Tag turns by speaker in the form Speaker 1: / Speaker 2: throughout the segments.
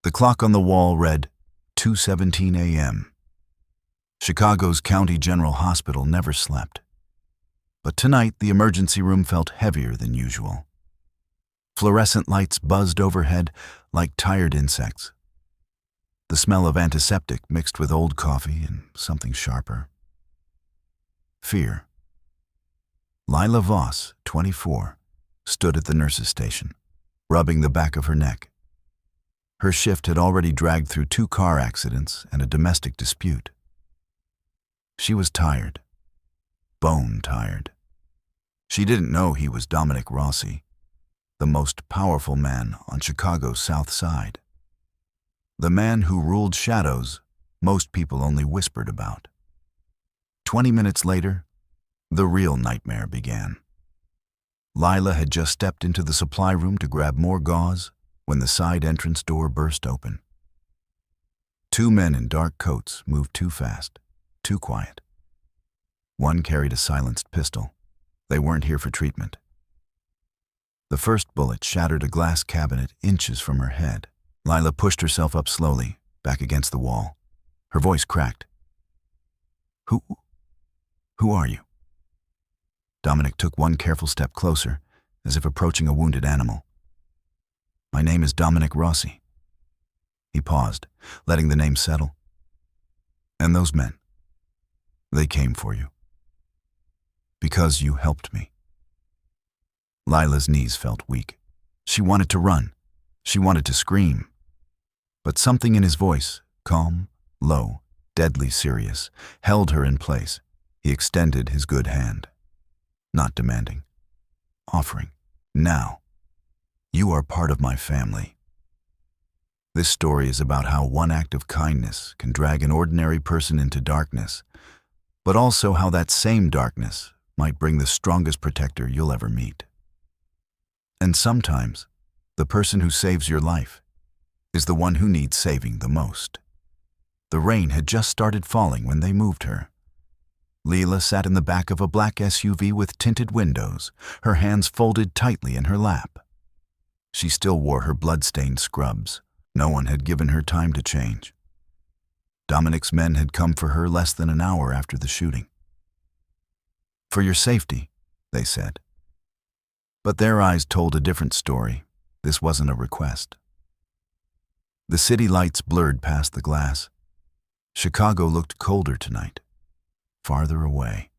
Speaker 1: The clock on the wall read 2:17 a.m. Chicago's County General Hospital never slept. But tonight, the emergency room felt heavier than usual. Fluorescent lights buzzed overhead like tired insects. The smell of antiseptic mixed with old coffee and something sharper. Fear. Lila Voss, 24, stood at the nurse's station, rubbing the back of her neck. Her shift had already dragged through 2 car accidents and a domestic dispute. She was tired, bone tired. She didn't know he was Dominic Rossi, the most powerful man on Chicago's South Side. The man who ruled shadows most people only whispered about. 20 minutes later, the real nightmare began. Lila had just stepped into the supply room to grab more gauze when the side entrance door burst open. 2 men in dark coats moved too fast, too quiet. One carried a silenced pistol. They weren't here for treatment. The first bullet shattered a glass cabinet inches from her head. Lila pushed herself up slowly, back against the wall. Her voice cracked. Who are you?" Dominic took one careful step closer, as if approaching a wounded animal. "My name is Dominic Rossi." He paused, letting the name settle. "And those men, they came for you. Because you helped me." Lila's knees felt weak. She wanted to run. She wanted to scream. But something in his voice, calm, low, deadly serious, held her in place. He extended his good hand. Not demanding. Offering. "Now, you are part of my family." This story is about how one act of kindness can drag an ordinary person into darkness, but also how that same darkness might bring the strongest protector you'll ever meet. And sometimes, the person who saves your life is the one who needs saving the most. The rain had just started falling when they moved her. Lila sat in the back of a black SUV with tinted windows, her hands folded tightly in her lap. She still wore her blood-stained scrubs. No one had given her time to change. Dominic's men had come for her less than an hour after the shooting. "For your safety," they said. But their eyes told a different story. This wasn't a request. The city lights blurred past the glass. Chicago looked colder tonight, farther away,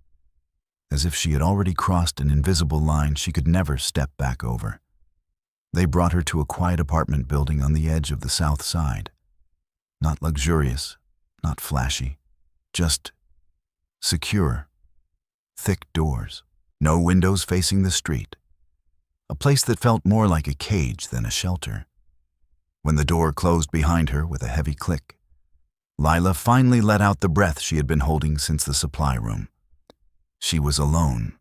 Speaker 1: as if she had already crossed an invisible line she could never step back over. They brought her to a quiet apartment building on the edge of the South Side. Not luxurious, not flashy, just secure. Thick doors, no windows facing the street. A place that felt more like a cage than a shelter. When the door closed behind her with a heavy click, Lila finally let out the breath she had been holding since the supply room. She was alone.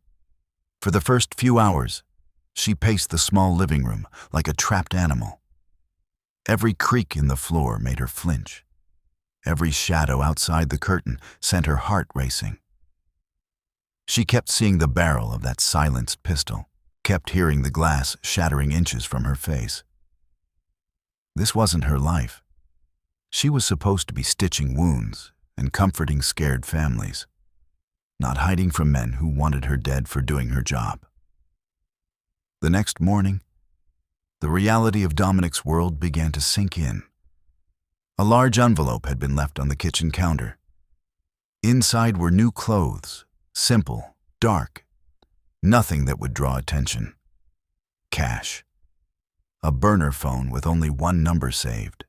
Speaker 1: For the first few hours, she paced the small living room like a trapped animal. Every creak in the floor made her flinch. Every shadow outside the curtain sent her heart racing. She kept seeing the barrel of that silenced pistol, kept hearing the glass shattering inches from her face. This wasn't her life. She was supposed to be stitching wounds and comforting scared families, not hiding from men who wanted her dead for doing her job. The next morning, the reality of Dominic's world began to sink in. A large envelope had been left on the kitchen counter. Inside were new clothes, simple, dark, nothing that would draw attention. Cash. A burner phone with only one number saved.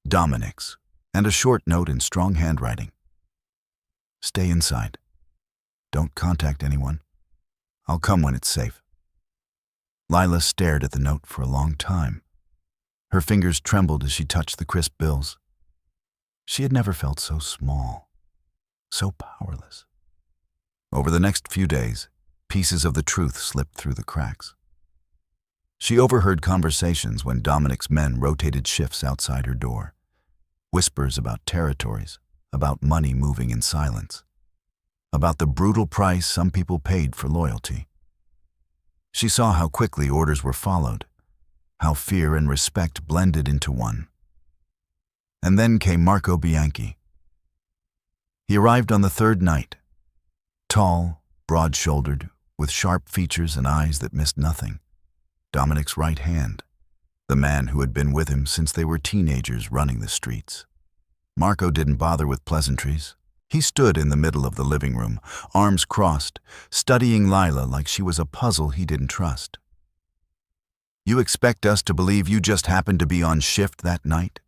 Speaker 1: Dominic's, and a short note in strong handwriting. "Stay inside. Don't contact anyone. I'll come when it's safe." Lila stared at the note for a long time. Her fingers trembled as she touched the crisp bills. She had never felt so small, so powerless. Over the next few days, pieces of the truth slipped through the cracks. She overheard conversations when Dominic's men rotated shifts outside her door. Whispers about territories, about money moving in silence, about the brutal price some people paid for loyalty. She saw how quickly orders were followed, how fear and respect blended into one. And then came Marco Bianchi. He arrived on the third night, tall, broad-shouldered, with sharp features and eyes that missed nothing. Dominic's right hand, the man who had been with him since they were teenagers running the streets. Marco didn't bother with pleasantries. He stood in the middle of the living room, arms crossed, studying Lila like she was a puzzle he didn't trust. "You expect us to believe you just happened to be on shift that night?"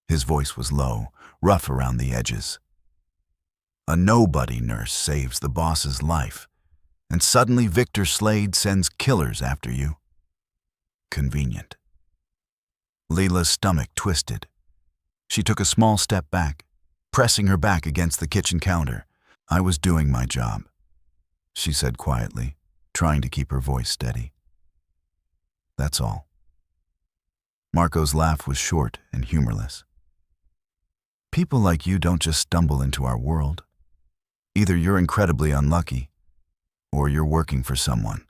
Speaker 1: His voice was low, rough around the edges. "A nobody nurse saves the boss's life, and suddenly Victor Slade sends killers after you. Convenient." Lila's stomach twisted. She took a small step back, pressing her back against the kitchen counter. "I was doing my job," she said quietly, trying to keep her voice steady. "That's all." Marco's laugh was short and humorless. "People like you don't just stumble into our world. Either you're incredibly unlucky, or you're working for someone."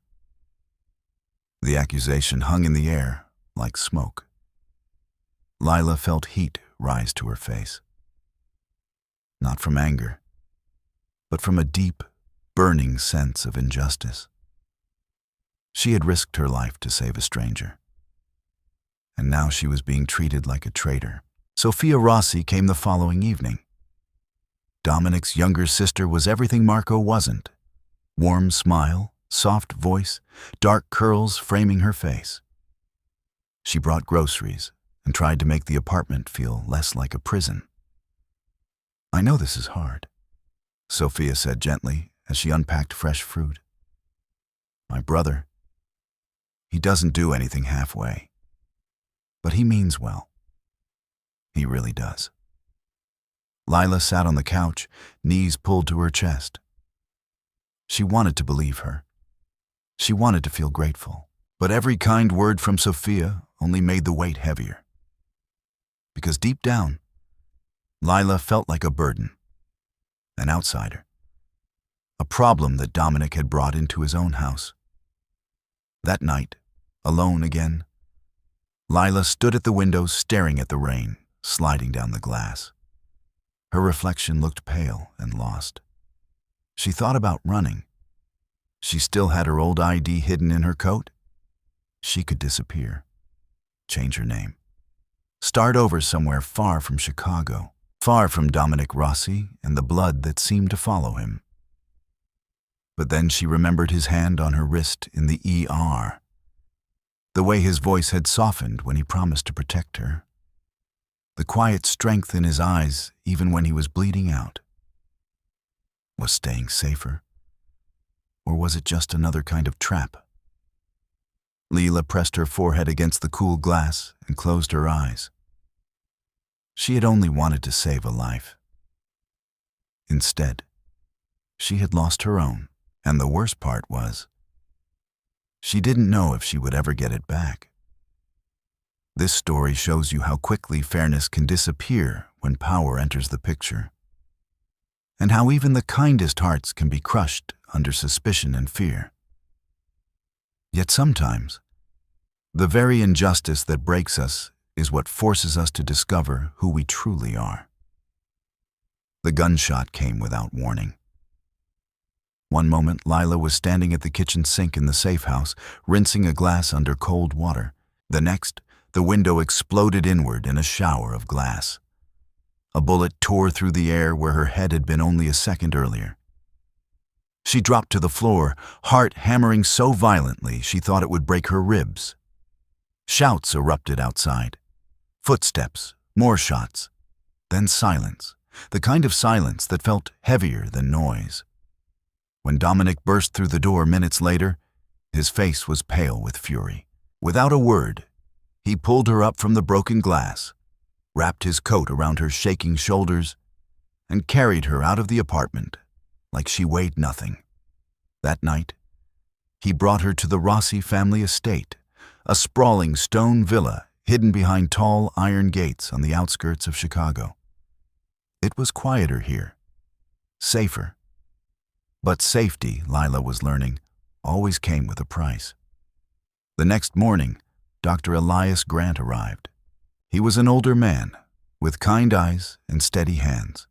Speaker 1: The accusation hung in the air like smoke. Lila felt heat rise to her face. Not from anger, but from a deep, burning sense of injustice. She had risked her life to save a stranger, and now she was being treated like a traitor. Sophia Rossi came the following evening. Dominic's younger sister was everything Marco wasn't. Warm smile, soft voice, dark curls framing her face. She brought groceries and tried to make the apartment feel less like a prison. "I know this is hard," Sophia said gently as she unpacked fresh fruit. "My brother, he doesn't do anything halfway, but he means well. He really does." Lila sat on the couch, knees pulled to her chest. She wanted to believe her. She wanted to feel grateful, but every kind word from Sophia only made the weight heavier. Because deep down, Lila felt like a burden, an outsider, a problem that Dominic had brought into his own house. That night, alone again, Lila stood at the window staring at the rain sliding down the glass. Her reflection looked pale and lost. She thought about running. She still had her old ID hidden in her coat. She could disappear, change her name, start over somewhere far from Chicago, far from Dominic Rossi and the blood that seemed to follow him. But then she remembered his hand on her wrist in the ER, the way his voice had softened when he promised to protect her, the quiet strength in his eyes even when he was bleeding out. Was staying safer? Or was it just another kind of trap? Lila pressed her forehead against the cool glass and closed her eyes. She had only wanted to save a life. Instead, she had lost her own, and the worst part was, she didn't know if she would ever get it back. This story shows you how quickly fairness can disappear when power enters the picture, and how even the kindest hearts can be crushed under suspicion and fear. Yet sometimes, the very injustice that breaks us is what forces us to discover who we truly are. The gunshot came without warning. One moment, Lila was standing at the kitchen sink in the safe house, rinsing a glass under cold water. The next, the window exploded inward in a shower of glass. A bullet tore through the air where her head had been only a second earlier. She dropped to the floor, heart hammering so violently she thought it would break her ribs. Shouts erupted outside. Footsteps, more shots, then silence, the kind of silence that felt heavier than noise. When Dominic burst through the door minutes later, his face was pale with fury. Without a word, he pulled her up from the broken glass, wrapped his coat around her shaking shoulders, and carried her out of the apartment like she weighed nothing. That night, he brought her to the Rossi family estate, a sprawling stone villa hidden behind tall iron gates on the outskirts of Chicago. It was quieter here, safer. But safety, Lila was learning, always came with a price. The next morning, Dr. Elias Grant arrived. He was an older man, with kind eyes and steady hands.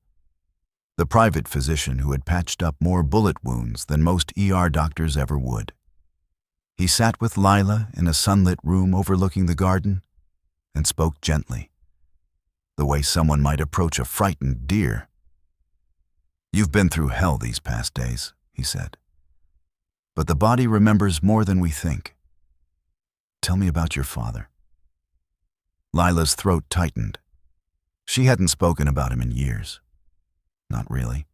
Speaker 1: The private physician who had patched up more bullet wounds than most ER doctors ever would. He sat with Lila in a sunlit room overlooking the garden and spoke gently, the way someone might approach a frightened deer. "You've been through hell these past days," he said. "But the body remembers more than we think. Tell me about your father." Lila's throat tightened. She hadn't spoken about him in years. Not really.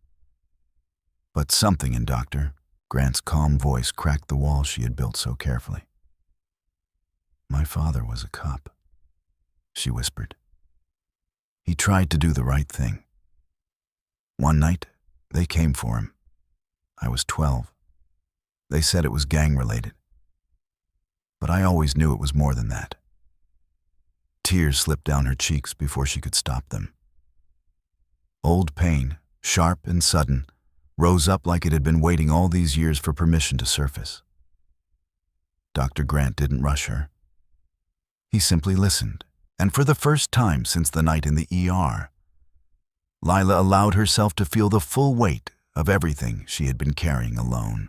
Speaker 1: But something in Dr. Grant's calm voice cracked the wall she had built so carefully. "My father was a cop," she whispered. "He tried to do the right thing. One night, they came for him. I was 12. They said it was gang-related. But I always knew it was more than that." Tears slipped down her cheeks before she could stop them. Old pain, sharp and sudden, rose up like it had been waiting all these years for permission to surface. Dr. Grant didn't rush her. He simply listened, and for the first time since the night in the ER, Lila allowed herself to feel the full weight of everything she had been carrying alone.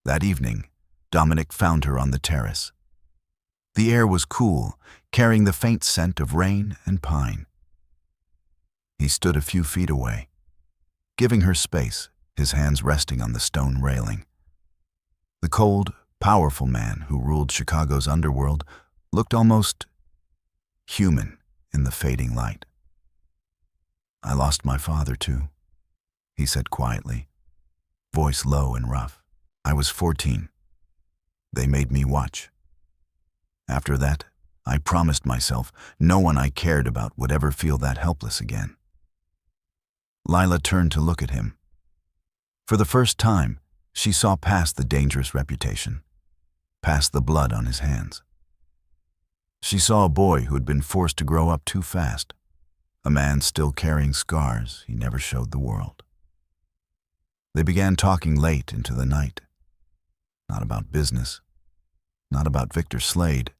Speaker 1: That evening, Dominic found her on the terrace. The air was cool, carrying the faint scent of rain and pine. He stood a few feet away, giving her space, his hands resting on the stone railing. The cold, powerful man who ruled Chicago's underworld looked almost human in the fading light. "I lost my father, too," he said quietly, voice low and rough. "I was 14. They made me watch. After that, I promised myself no one I cared about would ever feel that helpless again." Lila turned to look at him. For the first time, she saw past the dangerous reputation, past the blood on his hands. She saw a boy who had been forced to grow up too fast, a man still carrying scars he never showed the world. They began talking late into the night. Not about business, not about Victor Slade,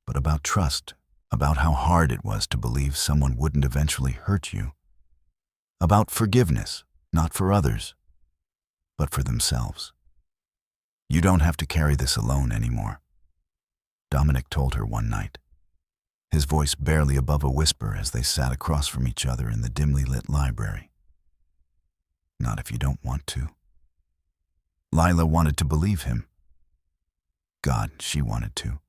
Speaker 1: but about trust, about how hard it was to believe someone wouldn't eventually hurt you. About forgiveness, not for others, but for themselves. "You don't have to carry this alone anymore," Dominic told her one night, his voice barely above a whisper as they sat across from each other in the dimly lit library. "Not if you don't want to." Lila wanted to believe him. God, she wanted to.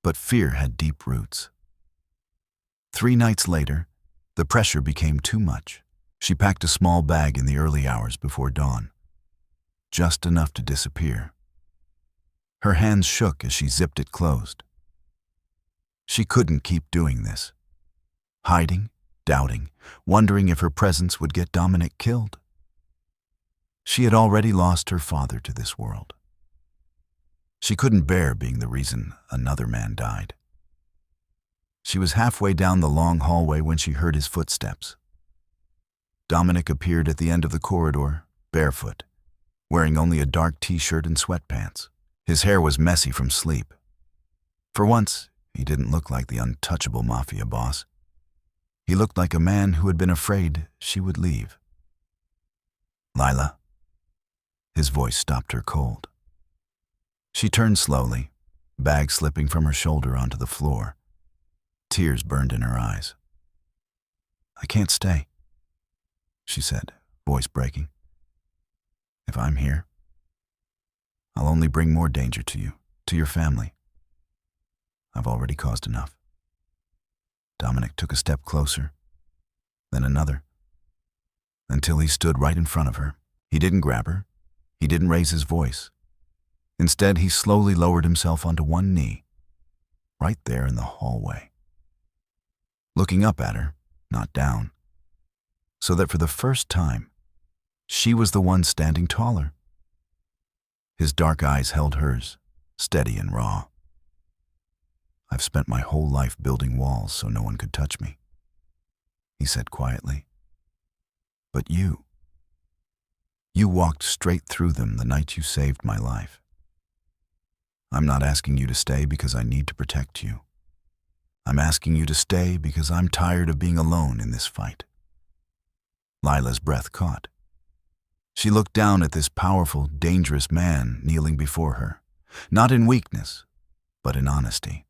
Speaker 1: But fear had deep roots. 3 nights later, the pressure became too much. She packed a small bag in the early hours before dawn, just enough to disappear. Her hands shook as she zipped it closed. She couldn't keep doing this. Hiding, doubting, wondering if her presence would get Dominic killed. She had already lost her father to this world. She couldn't bear being the reason another man died. She was halfway down the long hallway when she heard his footsteps. Dominic appeared at the end of the corridor, barefoot, wearing only a dark t-shirt and sweatpants. His hair was messy from sleep. For once, he didn't look like the untouchable Mafia boss. He looked like a man who had been afraid she would leave. "Lila?" His voice stopped her cold. She turned slowly, bag slipping from her shoulder onto the floor. Tears burned in her eyes. "I can't stay," she said, voice breaking. "If I'm here, I'll only bring more danger to you, to your family. I've already caused enough." Dominic took a step closer, then another, until he stood right in front of her. He didn't grab her. He didn't raise his voice. Instead, he slowly lowered himself onto one knee, right there in the hallway, looking up at her, not down, so that for the first time, she was the one standing taller. His dark eyes held hers, steady and raw. "I've spent my whole life building walls so no one could touch me," he said quietly. "But you walked straight through them the night you saved my life. I'm not asking you to stay because I need to protect you. I'm asking you to stay because I'm tired of being alone in this fight." Lila's breath caught. She looked down at this powerful, dangerous man kneeling before her, not in weakness, but in honesty.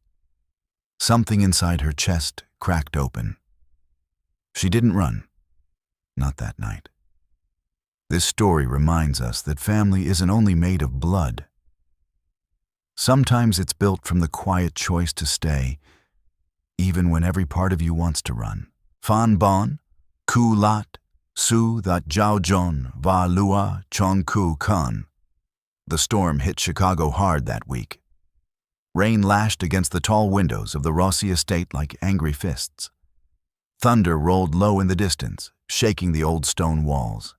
Speaker 1: Something inside her chest cracked open. She didn't run, not that night. This story reminds us that family isn't only made of blood. Sometimes it's built from the quiet choice to stay, even when every part of you wants to run. Fan bon, ku lat, su that jiao jon, va lua chong ku kan. The storm hit Chicago hard that week. Rain lashed against the tall windows of the Rossi estate like angry fists. Thunder rolled low in the distance, shaking the old stone walls.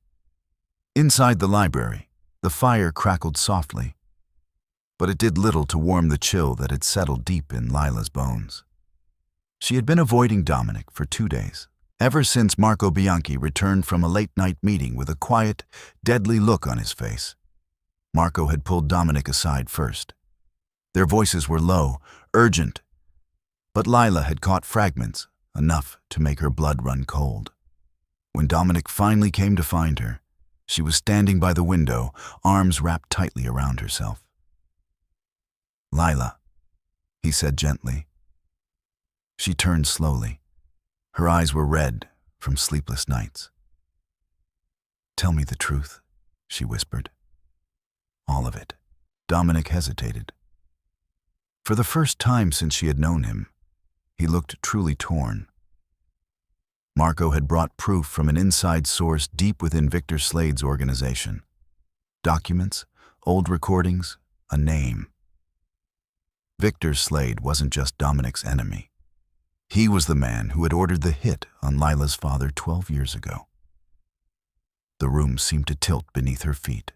Speaker 1: Inside the library, the fire crackled softly, but it did little to warm the chill that had settled deep in Lila's bones. She had been avoiding Dominic for 2 days, ever since Marco Bianchi returned from a late-night meeting with a quiet, deadly look on his face. Marco had pulled Dominic aside first. Their voices were low, urgent, but Lila had caught fragments, enough to make her blood run cold. When Dominic finally came to find her, she was standing by the window, arms wrapped tightly around herself. "Lila," he said gently. She turned slowly. Her eyes were red from sleepless nights. "Tell me the truth," she whispered. "All of it." Dominic hesitated. For the first time since she had known him, he looked truly torn. Marco had brought proof from an inside source deep within Victor Slade's organization. Documents, old recordings, a name. Victor Slade wasn't just Dominic's enemy. He was the man who had ordered the hit on Lila's father 12 years ago. The room seemed to tilt beneath her feet.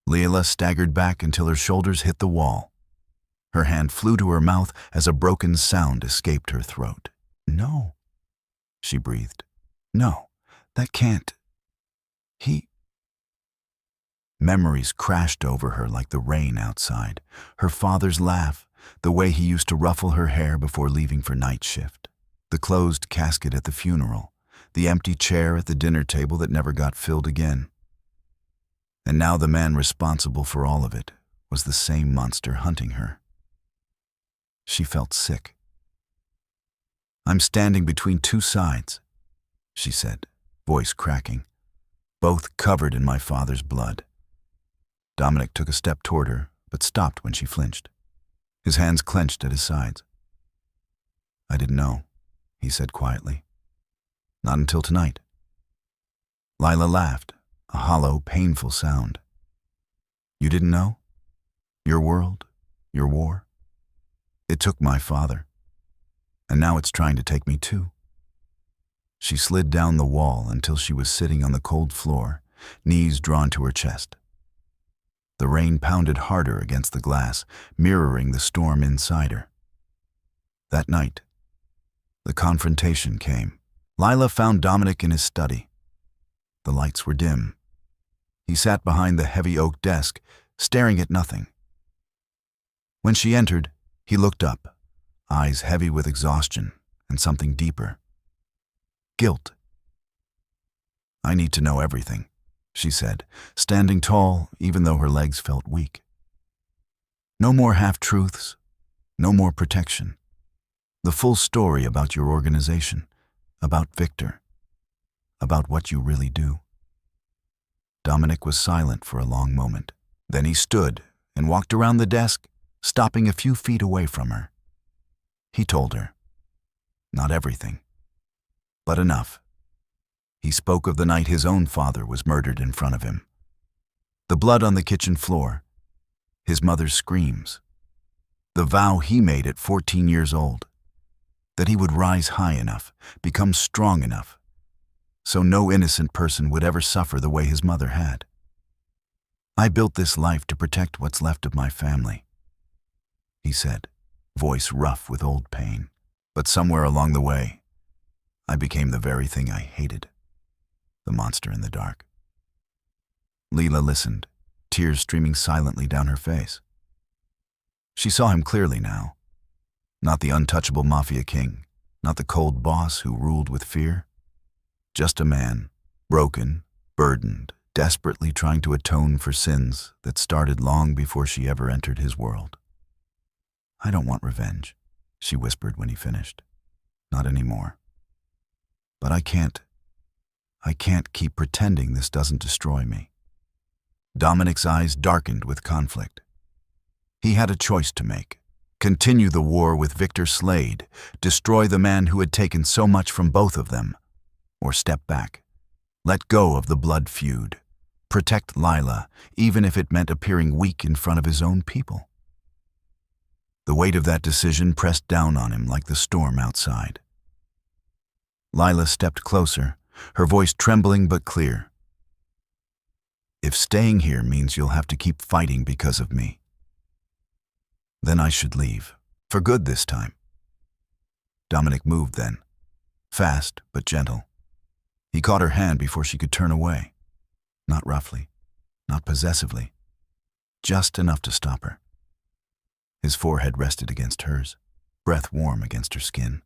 Speaker 1: Lila staggered back until her shoulders hit the wall. Her hand flew to her mouth as a broken sound escaped her throat. "No," she breathed. "No, that can't. He—" Memories crashed over her like the rain outside. Her father's laugh, the way he used to ruffle her hair before leaving for night shift. The closed casket at the funeral, the empty chair at the dinner table that never got filled again. And now the man responsible for all of it was the same monster hunting her. She felt sick. "I'm standing between two sides," she said, voice cracking, "both covered in my father's blood." Dominic took a step toward her, but stopped when she flinched. His hands clenched at his sides. "I didn't know," he said quietly. "Not until tonight." Lila laughed, a hollow, painful sound. "You didn't know? Your world, your war? It took my father, and now it's trying to take me too." She slid down the wall until she was sitting on the cold floor, knees drawn to her chest. The rain pounded harder against the glass, mirroring the storm inside her. That night, the confrontation came. Lila found Dominic in his study. The lights were dim. He sat behind the heavy oak desk, staring at nothing. When she entered, he looked up, eyes heavy with exhaustion and something deeper. Guilt. "I need to know everything," she said, standing tall even though her legs felt weak. "No more half-truths, no more protection. The full story about your organization, about Victor, about what you really do." Dominic was silent for a long moment. Then he stood and walked around the desk, stopping a few feet away from her. He told her. Not everything, but enough. He spoke of the night his own father was murdered in front of him. The blood on the kitchen floor, his mother's screams, the vow he made at 14 years old, that he would rise high enough, become strong enough, so no innocent person would ever suffer the way his mother had. "I built this life to protect what's left of my family," he said, voice rough with old pain. "But somewhere along the way, I became the very thing I hated, the monster in the dark." Lila listened, tears streaming silently down her face. She saw him clearly now. Not the untouchable Mafia king, not the cold boss who ruled with fear. Just a man, broken, burdened, desperately trying to atone for sins that started long before she ever entered his world. "I don't want revenge," she whispered when he finished. "Not anymore. But I can't keep pretending this doesn't destroy me." Dominic's eyes darkened with conflict. He had a choice to make. Continue the war with Victor Slade, destroy the man who had taken so much from both of them, or step back, let go of the blood feud, protect Lila, even if it meant appearing weak in front of his own people. The weight of that decision pressed down on him like the storm outside. Lila stepped closer, her voice trembling but clear. "If staying here means you'll have to keep fighting because of me, then I should leave, for good this time." Dominic moved then, fast but gentle. He caught her hand before she could turn away. Not roughly, not possessively, just enough to stop her. His forehead rested against hers, breath warm against her skin.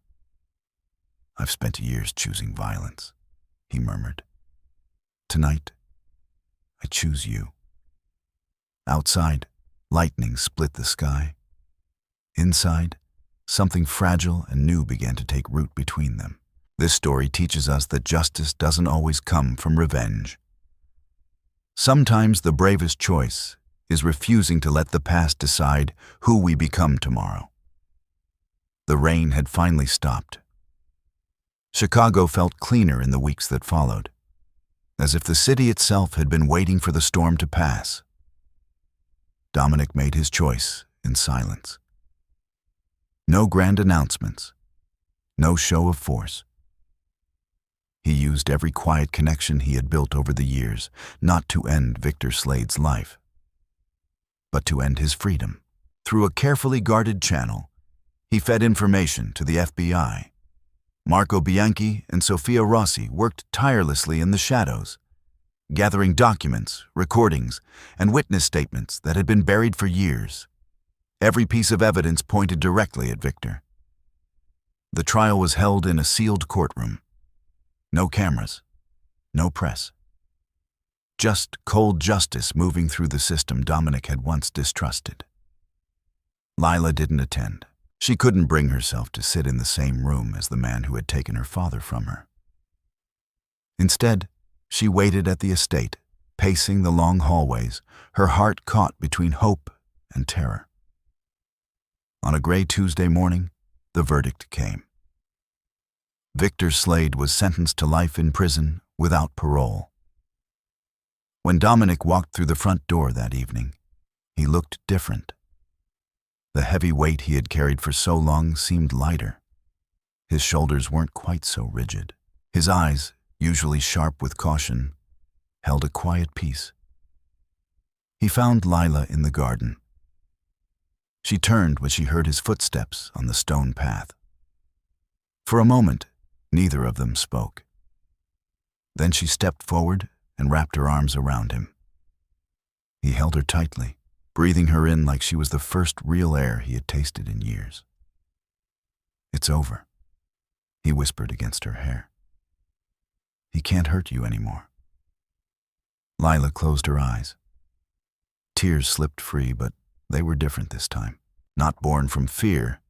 Speaker 1: "I've spent years choosing violence," he murmured. "Tonight, I choose you." Outside, lightning split the sky. Inside, something fragile and new began to take root between them. This story teaches us that justice doesn't always come from revenge. Sometimes the bravest choice is refusing to let the past decide who we become tomorrow. The rain had finally stopped. Chicago felt cleaner in the weeks that followed, as if the city itself had been waiting for the storm to pass. Dominic made his choice in silence. No grand announcements, no show of force. He used every quiet connection he had built over the years, not to end Victor Slade's life, but to end his freedom. Through a carefully guarded channel, he fed information to the FBI. Marco Bianchi and Sofia Rossi worked tirelessly in the shadows, gathering documents, recordings, and witness statements that had been buried for years. Every piece of evidence pointed directly at Victor. The trial was held in a sealed courtroom. No cameras, no press. Just cold justice moving through the system Dominic had once distrusted. Lila didn't attend. She couldn't bring herself to sit in the same room as the man who had taken her father from her. Instead, she waited at the estate, pacing the long hallways, her heart caught between hope and terror. On a gray Tuesday morning, the verdict came. Victor Slade was sentenced to life in prison without parole. When Dominic walked through the front door that evening, he looked different. The heavy weight he had carried for so long seemed lighter. His shoulders weren't quite so rigid. His eyes, usually sharp with caution, held a quiet peace. He found Lila in the garden. She turned when she heard his footsteps on the stone path. For a moment, neither of them spoke. Then she stepped forward and wrapped her arms around him. He held her tightly, breathing her in like she was the first real air he had tasted in years. "It's over," he whispered against her hair. "He can't hurt you anymore." Lila closed her eyes. Tears slipped free, but they were different this time. Not born from fear,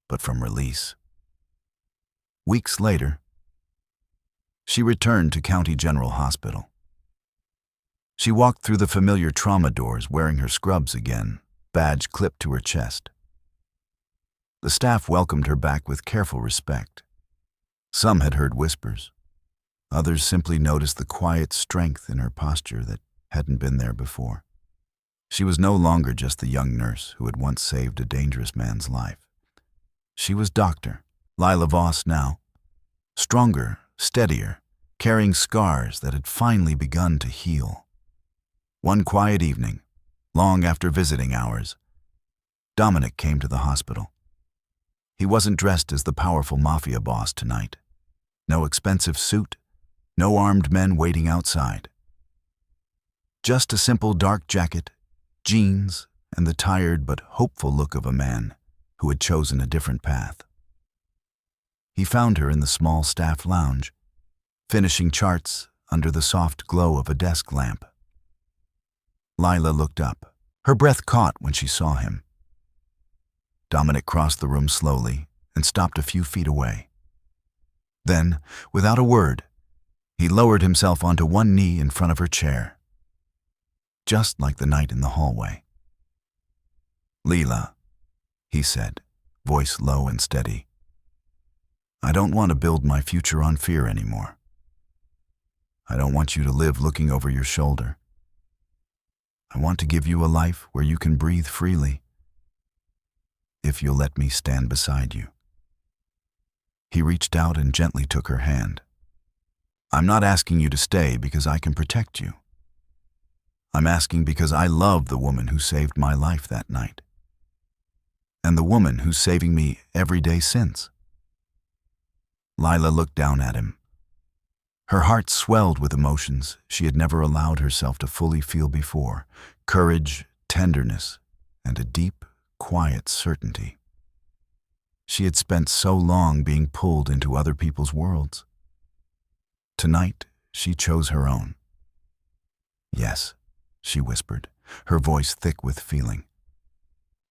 Speaker 1: but from release. Weeks later, she returned to County General Hospital. She walked through the familiar trauma doors wearing her scrubs again, badge clipped to her chest. The staff welcomed her back with careful respect. Some had heard whispers. Others simply noticed the quiet strength in her posture that hadn't been there before. She was no longer just the young nurse who had once saved a dangerous man's life. She was Dr. Lila Voss now, stronger, steadier, carrying scars that had finally begun to heal. One quiet evening, long after visiting hours, Dominic came to the hospital. He wasn't dressed as the powerful Mafia boss tonight. No expensive suit, no armed men waiting outside. Just a simple dark jacket, jeans, and the tired but hopeful look of a man who had chosen a different path. He found her in the small staff lounge, finishing charts under the soft glow of a desk lamp. Lila looked up. Her breath caught when she saw him. Dominic crossed the room slowly and stopped a few feet away. Then, without a word, he lowered himself onto one knee in front of her chair, just like the night in the hallway. "Lila," he said, voice low and steady, "I don't want to build my future on fear anymore. I don't want you to live looking over your shoulder. I want to give you a life where you can breathe freely, if you'll let me stand beside you." He reached out and gently took her hand. "I'm not asking you to stay because I can protect you. I'm asking because I love the woman who saved my life that night, and the woman who's saving me every day since." Lila looked down at him. Her heart swelled with emotions she had never allowed herself to fully feel before: courage, tenderness, and a deep, quiet certainty. She had spent so long being pulled into other people's worlds. Tonight, she chose her own. "Yes," she whispered, her voice thick with feeling.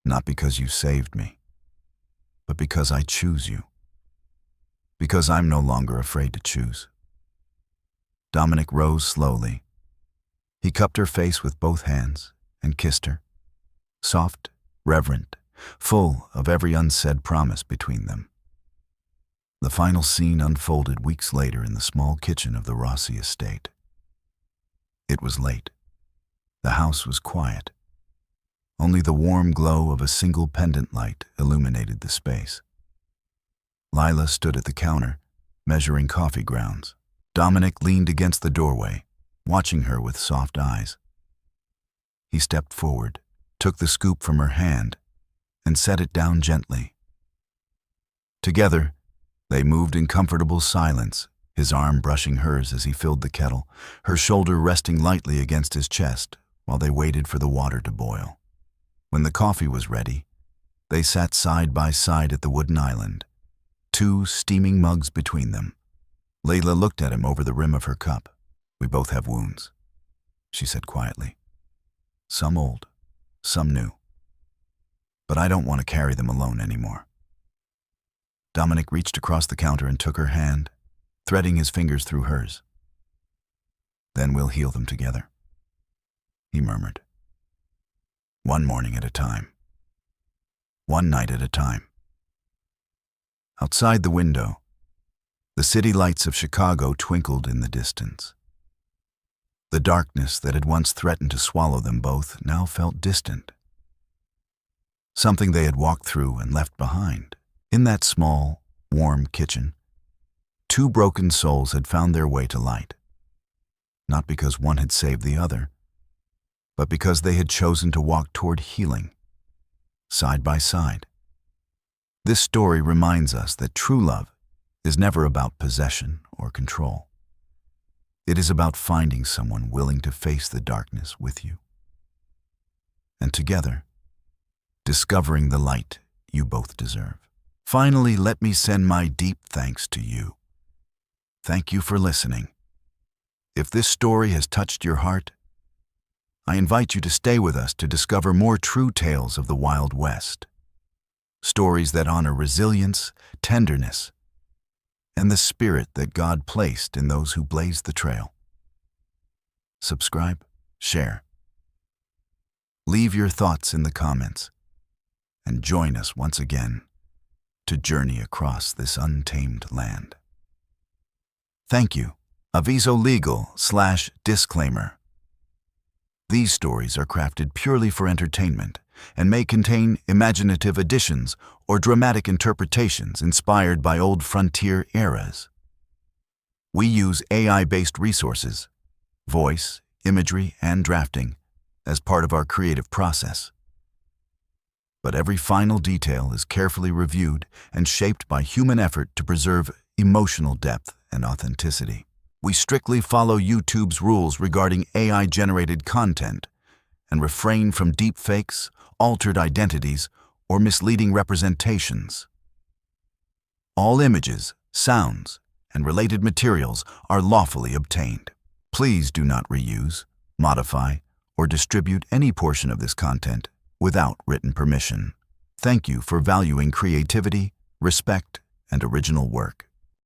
Speaker 1: "Not because you saved me, but because I choose you. Because I'm no longer afraid to choose." Dominic rose slowly. He cupped her face with both hands and kissed her, soft, reverent, full of every unsaid promise between them. The final scene unfolded weeks later in the small kitchen of the Rossi estate. It was late. The house was quiet. Only the warm glow of a single pendant light illuminated the space. Lila stood at the counter, measuring coffee grounds. Dominic leaned against the doorway, watching her with soft eyes. He stepped forward, took the scoop from her hand, and set it down gently. Together, they moved in comfortable silence, his arm brushing hers as he filled the kettle, her shoulder resting lightly against his chest while they waited for the water to boil. When the coffee was ready, they sat side by side at the wooden island, two steaming mugs between them. Lila looked at him over the rim of her cup. "We both have wounds," she said quietly. "Some old, some new. But I don't want to carry them alone anymore." Dominic reached across the counter and took her hand, threading his fingers through hers. "Then we'll heal them together," he murmured. "One morning at a time. One night at a time." Outside the window, the city lights of Chicago twinkled in the distance. The darkness that had once threatened to swallow them both now felt distant. Something they had walked through and left behind. In that small, warm kitchen, two broken souls had found their way to light. Not because one had saved the other, but because they had chosen to walk toward healing, side by side. This story reminds us that true love is never about possession or control. It is about finding someone willing to face the darkness with you. And together, discovering the light you both deserve. Finally, let me send my deep thanks to you. Thank you for listening. If this story has touched your heart, I invite you to stay with us to discover more true tales of the Wild West. Stories that honor resilience, tenderness, and the spirit that God placed in those who blazed the trail. Subscribe, share. Leave your thoughts in the comments, and join us once again to journey across this untamed land. Thank you. Aviso Legal/Disclaimer. These stories are crafted purely for entertainment and may contain imaginative additions or dramatic interpretations inspired by old frontier eras. We use AI-based resources, voice, imagery, and drafting as part of our creative process. But every final detail is carefully reviewed and shaped by human effort to preserve emotional depth and authenticity. We strictly follow YouTube's rules regarding AI-generated content and refrain from deepfakes, altered identities, or misleading representations. All images, sounds, and related materials are lawfully obtained. Please do not reuse, modify, or distribute any portion of this content without written permission. Thank you for valuing creativity, respect, and original work.